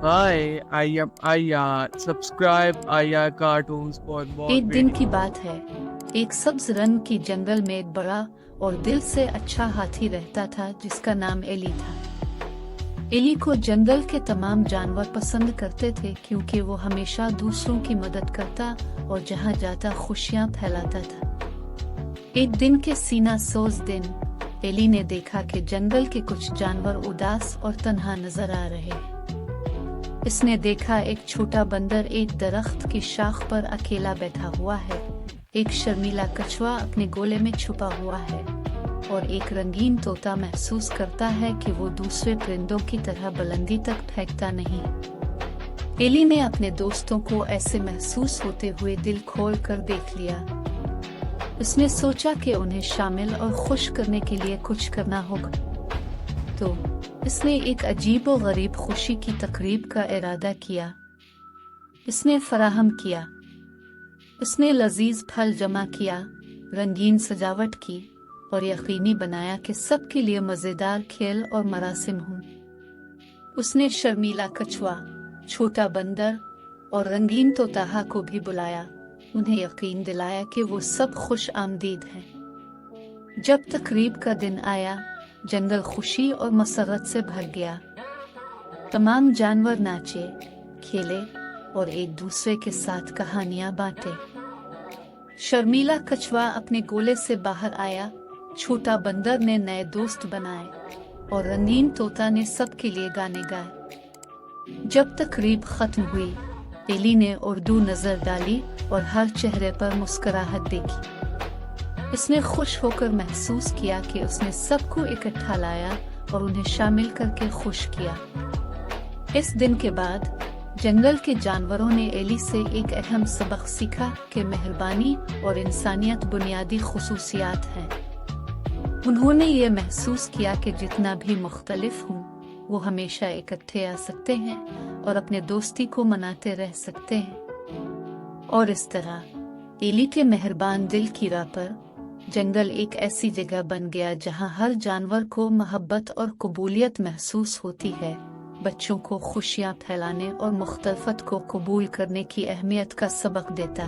Hi, I am Aya. Subscribe Aya Cartoons for more एक दिन videos. की बात है। एक सब्ज रंग की जंगल में एक बड़ा और दिल से अच्छा हाथी रहता था जिसका नाम एली था। एली को जंगल के तमाम जानवर पसंद करते थे क्योंकि वो हमेशा दूसरों की मदद करता और जहाँ जाता खुशियाँ फैलाता था। एक दिन के सीना सोज दिन एली ने देखा कि जंगल के कुछ जानवर उदास और तन्हा नजर आ रहे हैं। इसने देखा एक छोटा बंदर एक दरख्त की शाख पर अकेला बैठा हुआ है, एक शर्मीला कछुआ अपने गोले में छुपा हुआ है और एक रंगीन तोता महसूस करता है कि वो दूसरे परिंदों की तरह बुलंदी तक फेंकता नहीं। एली ने अपने दोस्तों को ऐसे महसूस होते हुए दिल खोल कर देख लिया। उसने सोचा कि उन्हें शामिल और खुश करने के लिए कुछ करना होगा, तो इसने एक अजीब और गरीब खुशी की तकरीब का इरादा किया। इसने फराहम किया। इसने लजीज फल जमा किया, रंगीन सजावट की और यकीनी बनाया कि सबके लिए मजेदार खेल और मरासिम हों। उसने शर्मीला कछुआ, छोटा बंदर और रंगीन तोताहा को भी बुलाया, उन्हें यकीन दिलाया कि वो सब खुश आमदीद हैं। जब तकरीब का दिन आया, जंगल खुशी और मसरत से भर गया। तमाम जानवर नाचे, खेले और एक दूसरे के साथ कहानियां बांटे। शर्मीला कछुआ अपने गोले से बाहर आया, छोटा बंदर ने नए दोस्त बनाए और रंगीन तोता ने सबके लिए गाने गाए। जब तकरीब खत्म हुई, एली ने उर्दू नजर डाली और हर चेहरे पर मुस्कुराहट देखी। इसने खुश होकर महसूस किया कि उसने सबको इकट्ठा लाया और उन्हें शामिल करके खुश किया। इस दिन के बाद जंगल के जानवरों ने एली से एक अहम सबक सीखा कि मेहरबानी और इंसानियत बुनियादी खुसूसियात हैं। उन्होंने ये महसूस किया कि जितना भी मुख्तलिफ हों, वो हमेशा इकट्ठे आ सकते हैं और अपने दोस्ती को मनाते रह सकते हैं। और इस तरह एली के मेहरबान दिल की राह पर जंगल एक ऐसी जगह बन गया जहां हर जानवर को मोहब्बत और कबूलियत महसूस होती है, बच्चों को खुशियां फैलाने और मुख्तलफत को कबूल करने की अहमियत का सबक देता।